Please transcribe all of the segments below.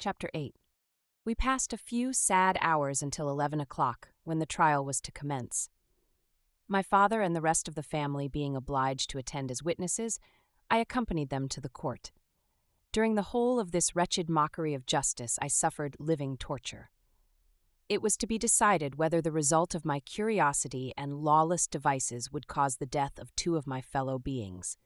Chapter 8. We passed a few sad hours until 11 o'clock, when the trial was to commence. My father and the rest of the family being obliged to attend as witnesses, I accompanied them to the court. During the whole of this wretched mockery of justice, I suffered living torture. It was to be decided whether the result of my curiosity and lawless devices would cause the death of two of my fellow beings.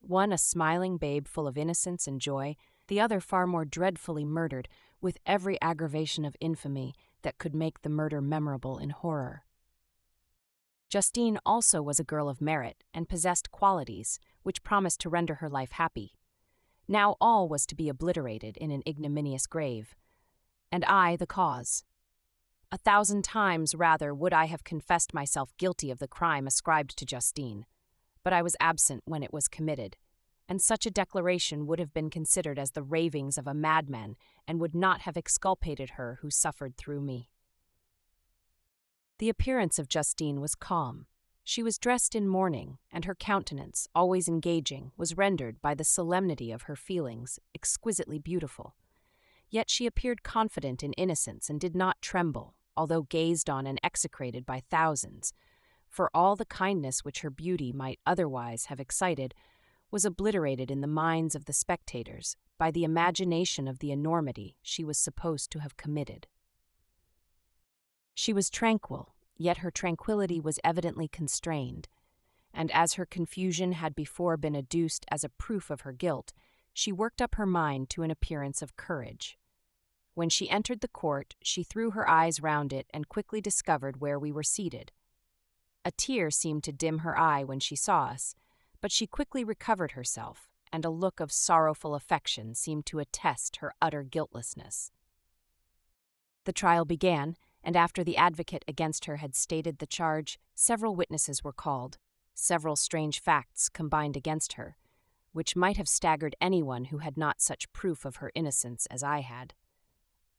One a smiling babe full of innocence and joy, the other far more dreadfully murdered, with every aggravation of infamy that could make the murder memorable in horror. Justine also was a girl of merit and possessed qualities which promised to render her life happy. Now all was to be obliterated in an ignominious grave, and I the cause. 1,000 times rather would I have confessed myself guilty of the crime ascribed to Justine, but I was absent when it was committed, and such a declaration would have been considered as the ravings of a madman and would not have exculpated her who suffered through me. The appearance of Justine was calm. She was dressed in mourning, and her countenance, always engaging, was rendered by the solemnity of her feelings exquisitely beautiful. Yet she appeared confident in innocence and did not tremble, although gazed on and execrated by thousands, for all the kindness which her beauty might otherwise have excited was obliterated in the minds of the spectators by the imagination of the enormity she was supposed to have committed. She was tranquil, yet her tranquillity was evidently constrained, and as her confusion had before been adduced as a proof of her guilt, she worked up her mind to an appearance of courage. When she entered the court, she threw her eyes round it and quickly discovered where we were seated. A tear seemed to dim her eye when she saw us, but she quickly recovered herself, and a look of sorrowful affection seemed to attest her utter guiltlessness. The trial began, and after the advocate against her had stated the charge, several witnesses were called. Several strange facts combined against her, which might have staggered anyone who had not such proof of her innocence as I had.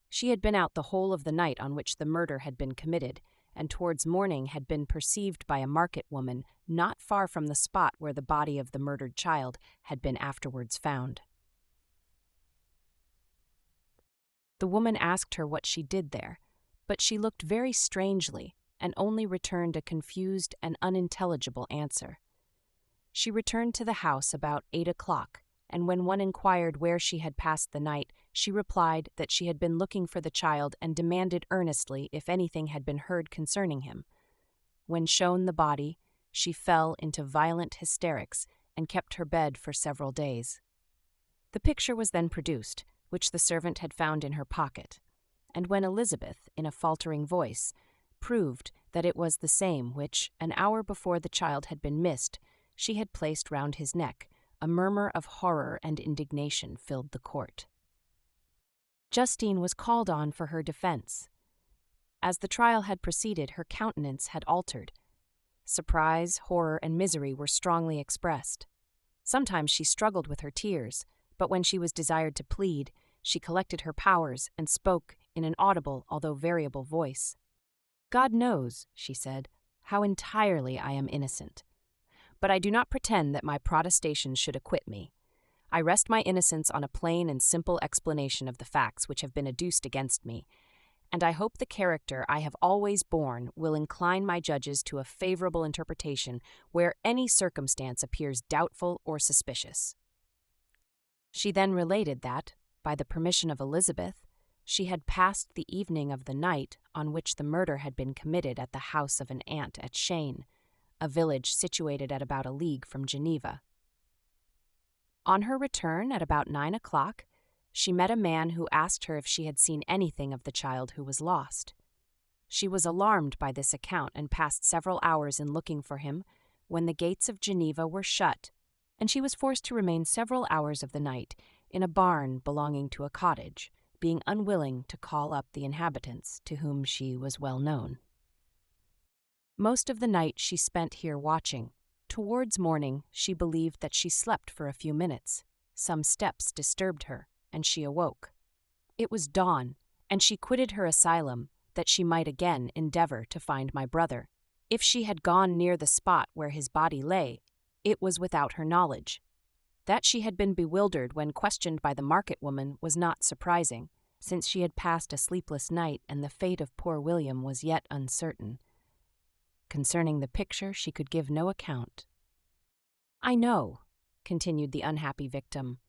She had been out the whole of the night on which the murder had been committed, and towards morning had been perceived by a market woman not far from the spot where the body of the murdered child had been afterwards found. The woman asked her what she did there, but she looked very strangely and only returned a confused and unintelligible answer. She returned to the house about 8 o'clock, and when one inquired where she had passed the night, she replied that she had been looking for the child and demanded earnestly if anything had been heard concerning him. When shown the body, she fell into violent hysterics and kept her bed for several days. The picture was then produced, which the servant had found in her pocket, and when Elizabeth, in a faltering voice, proved that it was the same which, an hour before the child had been missed, she had placed round his neck, a murmur of horror and indignation filled the court. Justine was called on for her defense. As the trial had proceeded, her countenance had altered. Surprise, horror, and misery were strongly expressed. Sometimes she struggled with her tears, but when she was desired to plead, she collected her powers and spoke in an audible, although variable voice. "God knows," she said, "how entirely I am innocent. But I do not pretend that my protestations should acquit me. I rest my innocence on a plain and simple explanation of the facts which have been adduced against me, and I hope the character I have always borne will incline my judges to a favorable interpretation where any circumstance appears doubtful or suspicious." She then related that, by the permission of Elizabeth, she had passed the evening of the night on which the murder had been committed at the house of an aunt at Shelley, a village situated at about a league from Geneva. On her return at about 9 o'clock, she met a man who asked her if she had seen anything of the child who was lost. She was alarmed by this account and passed several hours in looking for him, when the gates of Geneva were shut, and she was forced to remain several hours of the night in a barn belonging to a cottage, being unwilling to call up the inhabitants to whom she was well known. Most of the night she spent here watching. Towards morning, she believed that she slept for a few minutes. Some steps disturbed her, and she awoke. It was dawn, and she quitted her asylum that she might again endeavor to find my brother. If she had gone near the spot where his body lay, it was without her knowledge. That she had been bewildered when questioned by the market woman was not surprising, since she had passed a sleepless night and the fate of poor William was yet uncertain. Concerning the picture, she could give no account. "I know," continued the unhappy victim,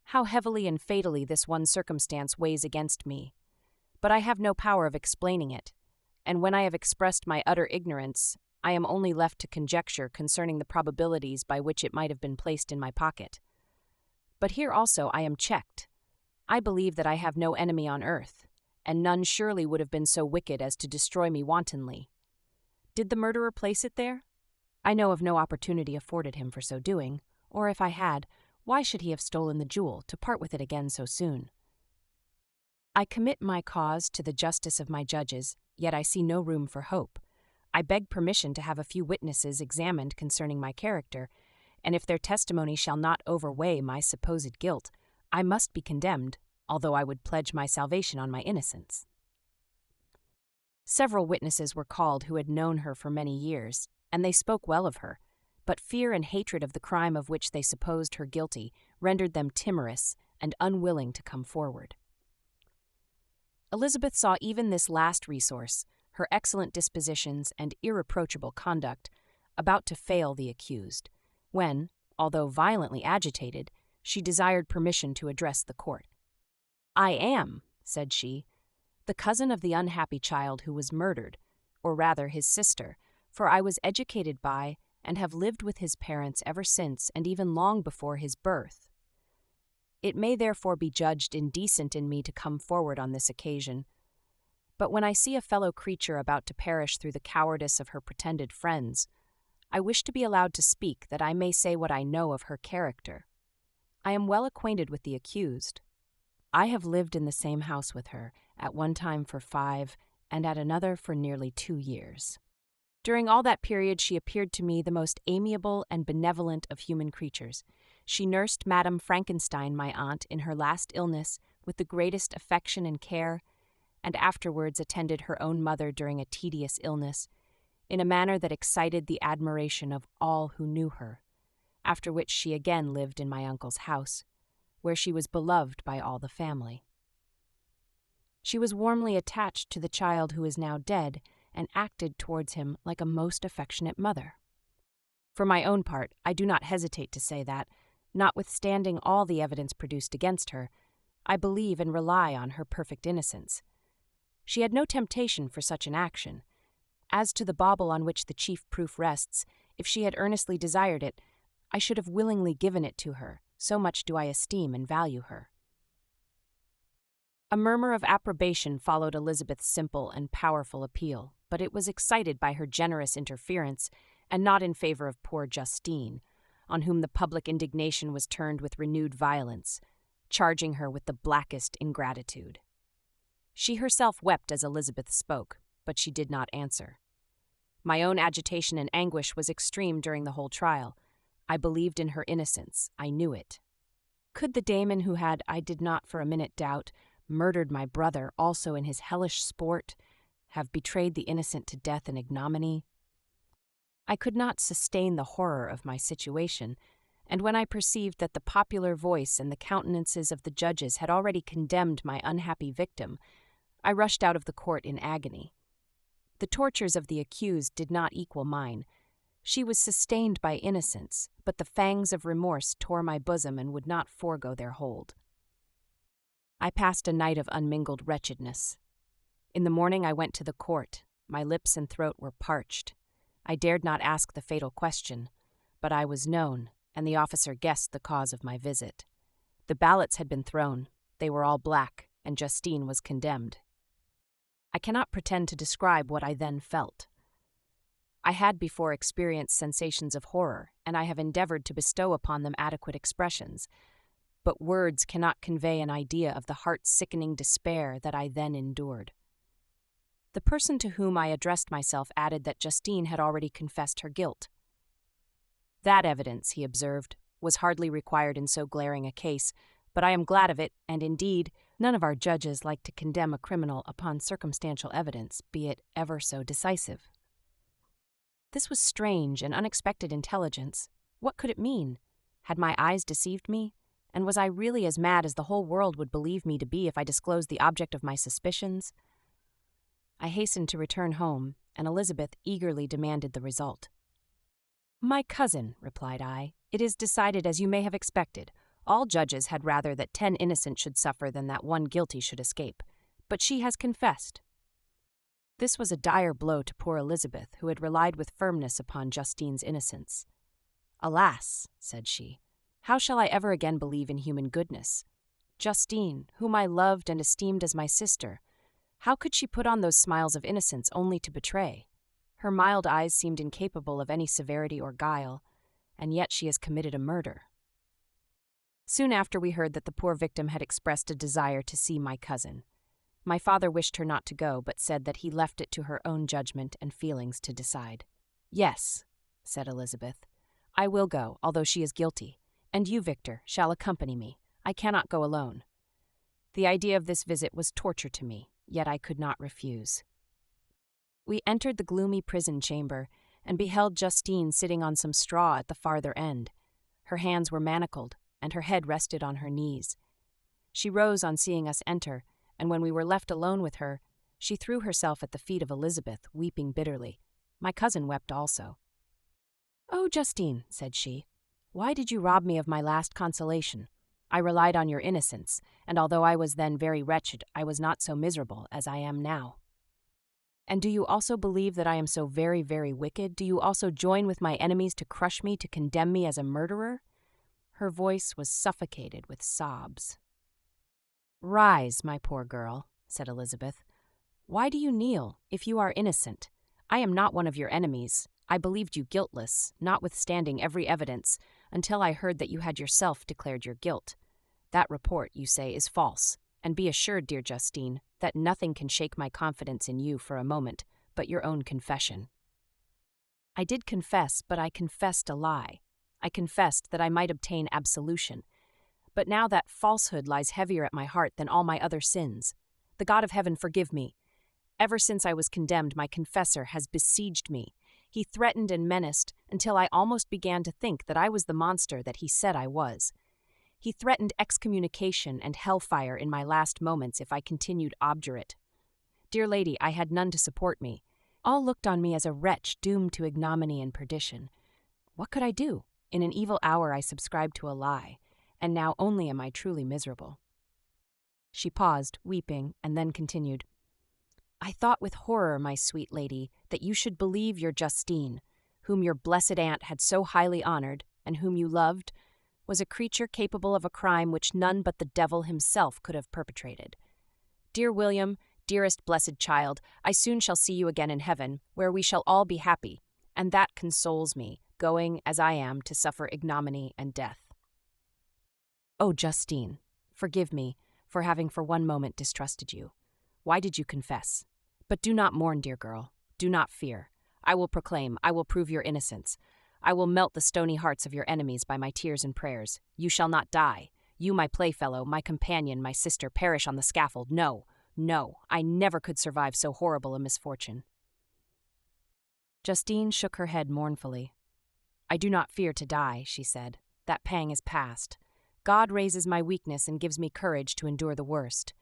"how heavily and fatally this one circumstance weighs against me, but I have no power of explaining it, and when I have expressed my utter ignorance, I am only left to conjecture concerning the probabilities by which it might have been placed in my pocket. But here also I am checked. I believe that I have no enemy on earth, and none surely would have been so wicked as to destroy me wantonly. Did the murderer place it there? I know of no opportunity afforded him for so doing, or if I had, why should he have stolen the jewel to part with it again so soon? I commit my cause to the justice of my judges, yet I see no room for hope. I beg permission to have a few witnesses examined concerning my character, and if their testimony shall not overweigh my supposed guilt, I must be condemned, although I would pledge my salvation on my innocence." Several witnesses were called who had known her for many years, and they spoke well of her, but fear and hatred of the crime of which they supposed her guilty rendered them timorous and unwilling to come forward. Elizabeth saw even this last resource, her excellent dispositions and irreproachable conduct, about to fail the accused, when, although violently agitated, she desired permission to address the court. "I am," said she, "the cousin of the unhappy child who was murdered, or rather his sister, for I was educated by and have lived with his parents ever since and even long before his birth. It may therefore be judged indecent in me to come forward on this occasion. But when I see a fellow creature about to perish through the cowardice of her pretended friends, I wish to be allowed to speak that I may say what I know of her character. I am well acquainted with the accused. I have lived in the same house with her, at one time for 5, and at another for nearly 2 years. During all that period she appeared to me the most amiable and benevolent of human creatures. She nursed Madame Frankenstein, my aunt, in her last illness with the greatest affection and care, and afterwards attended her own mother during a tedious illness, in a manner that excited the admiration of all who knew her, after which she again lived in my uncle's house, where she was beloved by all the family. She was warmly attached to the child who is now dead, and acted towards him like a most affectionate mother. For my own part, I do not hesitate to say that, notwithstanding all the evidence produced against her, I believe and rely on her perfect innocence. She had no temptation for such an action. As to the bauble on which the chief proof rests, if she had earnestly desired it, I should have willingly given it to her, so much do I esteem and value her." A murmur of approbation followed Elizabeth's simple and powerful appeal, but it was excited by her generous interference, and not in favor of poor Justine, on whom the public indignation was turned with renewed violence, charging her with the blackest ingratitude. She herself wept as Elizabeth spoke, but she did not answer. My own agitation and anguish was extreme during the whole trial. I believed in her innocence. I knew it. Could the Damon who had, I did not for a minute doubt, murdered my brother also in his hellish sport, have betrayed the innocent to death and ignominy? I could not sustain the horror of my situation, and when I perceived that the popular voice and the countenances of the judges had already condemned my unhappy victim, I rushed out of the court in agony. The tortures of the accused did not equal mine. She was sustained by innocence, but the fangs of remorse tore my bosom and would not forego their hold. I passed a night of unmingled wretchedness. In the morning I went to the court. My lips and throat were parched. I dared not ask the fatal question, but I was known, and the officer guessed the cause of my visit. The ballots had been thrown. They were all black, and Justine was condemned. I cannot pretend to describe what I then felt. I had before experienced sensations of horror, and I have endeavored to bestow upon them adequate expressions, but words cannot convey an idea of the heart-sickening despair that I then endured. The person to whom I addressed myself added that Justine had already confessed her guilt. That evidence, he observed, was hardly required in so glaring a case, but I am glad of it, and indeed, none of our judges like to condemn a criminal upon circumstantial evidence, be it ever so decisive. This was strange and unexpected intelligence. What could it mean? Had my eyes deceived me? And was I really as mad as the whole world would believe me to be if I disclosed the object of my suspicions? I hastened to return home, and Elizabeth eagerly demanded the result. "My cousin," replied I, "it is decided as you may have expected. All judges had rather that 10 innocent should suffer than that 1 guilty should escape. But she has confessed." This was a dire blow to poor Elizabeth, who had relied with firmness upon Justine's innocence. "Alas," said she, "how shall I ever again believe in human goodness? Justine, whom I loved and esteemed as my sister, how could she put on those smiles of innocence only to betray? Her mild eyes seemed incapable of any severity or guile, and yet she has committed a murder." Soon after we heard that the poor victim had expressed a desire to see my cousin. My father wished her not to go, but said that he left it to her own judgment and feelings to decide. "Yes," said Elizabeth, "I will go, although she is guilty, and you, Victor, shall accompany me. I cannot go alone." The idea of this visit was torture to me, yet I could not refuse. We entered the gloomy prison chamber and beheld Justine sitting on some straw at the farther end. Her hands were manacled, and her head rested on her knees. She rose on seeing us enter, and when we were left alone with her, she threw herself at the feet of Elizabeth, weeping bitterly. My cousin wept also. "Oh, Justine," said she, "why did you rob me of my last consolation? I relied on your innocence, and although I was then very wretched, I was not so miserable as I am now." "And do you also believe that I am so very, very wicked? Do you also join with my enemies to crush me, to condemn me as a murderer?" Her voice was suffocated with sobs. "Rise, my poor girl," said Elizabeth. "Why do you kneel, if you are innocent? I am not one of your enemies. I believed you guiltless, notwithstanding every evidence, until I heard that you had yourself declared your guilt. That report, you say, is false, and be assured, dear Justine, that nothing can shake my confidence in you for a moment but your own confession." I did confess, but I confessed a lie. I confessed that I might obtain absolution. But now that falsehood lies heavier at my heart than all my other sins. The God of heaven forgive me. Ever since I was condemned, my confessor has besieged me. He threatened and menaced until I almost began to think that I was the monster that he said I was. He threatened excommunication and hellfire in my last moments if I continued obdurate. Dear lady, I had none to support me. All looked on me as a wretch doomed to ignominy and perdition. What could I do? In an evil hour I subscribed to a lie, and now only am I truly miserable. She paused, weeping, and then continued, "I thought with horror, my sweet lady, that you should believe your Justine, whom your blessed aunt had so highly honored, and whom you loved, was a creature capable of a crime which none but the devil himself could have perpetrated. Dear William, dearest blessed child, I soon shall see you again in heaven, where we shall all be happy, and that consoles me, going, as I am, to suffer ignominy and death. Oh, Justine, forgive me for having for one moment distrusted you. Why did you confess? But do not mourn, dear girl. Do not fear. I will proclaim, I will prove your innocence. I will melt the stony hearts of your enemies by my tears and prayers. You shall not die. You, my playfellow, my companion, my sister, perish on the scaffold. No, no, I never could survive so horrible a misfortune." Justine shook her head mournfully. "I do not fear to die," she said. "That pang is past. God raises my weakness and gives me courage to endure the worst.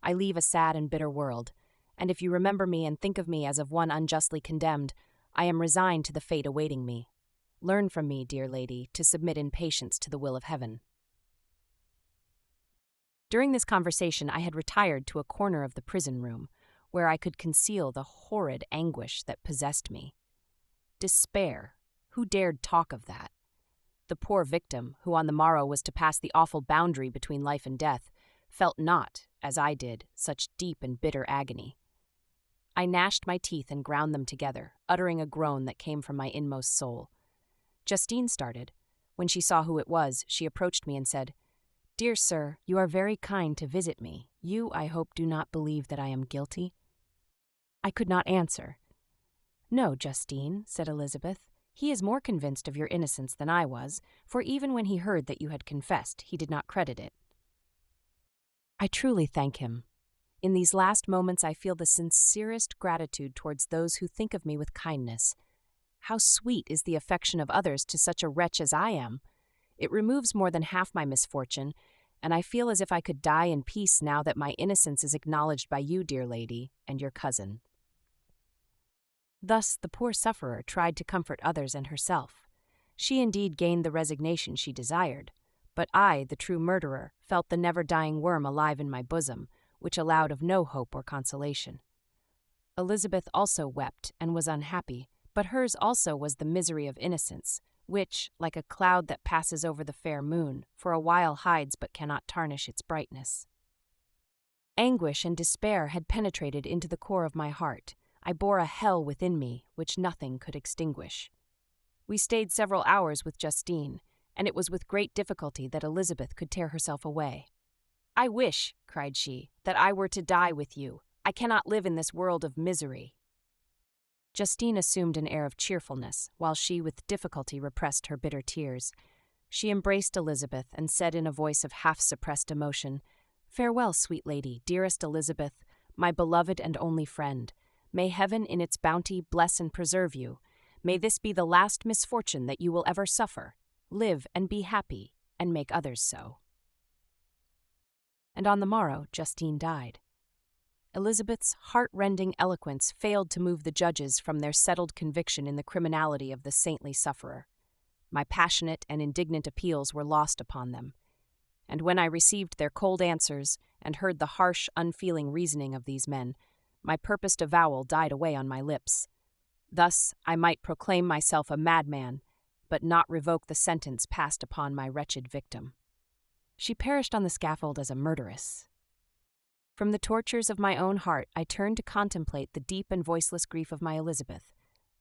I leave a sad and bitter world, and if you remember me and think of me as of one unjustly condemned, I am resigned to the fate awaiting me. Learn from me, dear lady, to submit in patience to the will of heaven." During this conversation, I had retired to a corner of the prison room, where I could conceal the horrid anguish that possessed me. Despair. Who dared talk of that? The poor victim, who on the morrow was to pass the awful boundary between life and death, felt not, as I did, such deep and bitter agony. I gnashed my teeth and ground them together, uttering a groan that came from my inmost soul. Justine started. When she saw who it was, she approached me and said, "Dear sir, you are very kind to visit me. You, I hope, do not believe that I am guilty?" I could not answer. "No, Justine," said Elizabeth. "He is more convinced of your innocence than I was, for even when he heard that you had confessed, he did not credit it." I truly thank him. In these last moments I feel the sincerest gratitude towards those who think of me with kindness. How sweet is the affection of others to such a wretch as I am! It removes more than half my misfortune, and I feel as if I could die in peace now that my innocence is acknowledged by you, dear lady, and your cousin." Thus the poor sufferer tried to comfort others and herself. She indeed gained the resignation she desired, but I, the true murderer, felt the never-dying worm alive in my bosom, which allowed of no hope or consolation. Elizabeth also wept and was unhappy, but hers also was the misery of innocence, which, like a cloud that passes over the fair moon, for a while hides but cannot tarnish its brightness. Anguish and despair had penetrated into the core of my heart. I bore a hell within me, which nothing could extinguish. We stayed several hours with Justine, and it was with great difficulty that Elizabeth could tear herself away. "I wish," cried she, "that I were to die with you. I cannot live in this world of misery." Justine assumed an air of cheerfulness, while she with difficulty repressed her bitter tears. She embraced Elizabeth and said in a voice of half-suppressed emotion, "Farewell, sweet lady, dearest Elizabeth, my beloved and only friend. May heaven in its bounty bless and preserve you. May this be the last misfortune that you will ever suffer. Live and be happy, and make others so." And on the morrow, Justine died. Elizabeth's heart-rending eloquence failed to move the judges from their settled conviction in the criminality of the saintly sufferer. My passionate and indignant appeals were lost upon them, and when I received their cold answers and heard the harsh, unfeeling reasoning of these men, my purposed avowal died away on my lips. Thus I might proclaim myself a madman, but not revoke the sentence passed upon my wretched victim. She perished on the scaffold as a murderess. From the tortures of my own heart, I turned to contemplate the deep and voiceless grief of my Elizabeth.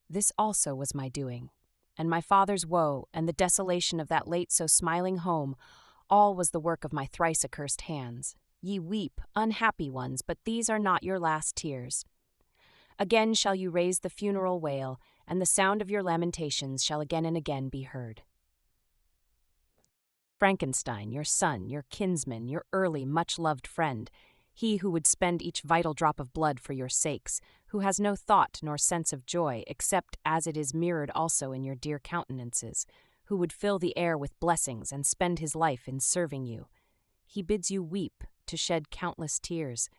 This also was my doing, and my father's woe and the desolation of that late so smiling home, all was the work of my thrice accursed hands. Ye weep, unhappy ones, but these are not your last tears. Again shall you raise the funeral wail, and the sound of your lamentations shall again and again be heard. Frankenstein, your son, your kinsman, your early, much-loved friend, he who would spend each vital drop of blood for your sakes, who has no thought nor sense of joy, except as it is mirrored also in your dear countenances, who would fill the air with blessings and spend his life in serving you. He bids you weep, to shed countless tears,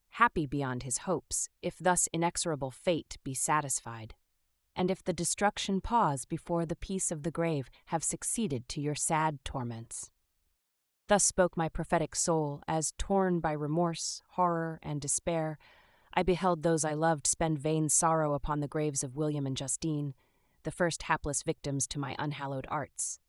happy beyond his hopes, if thus inexorable fate be satisfied, and if the destruction pause before the peace of the grave have succeeded to your sad torments. Thus spoke my prophetic soul, as, torn by remorse, horror, and despair, I beheld those I loved spend vain sorrow upon the graves of William and Justine, the first hapless victims to my unhallowed arts.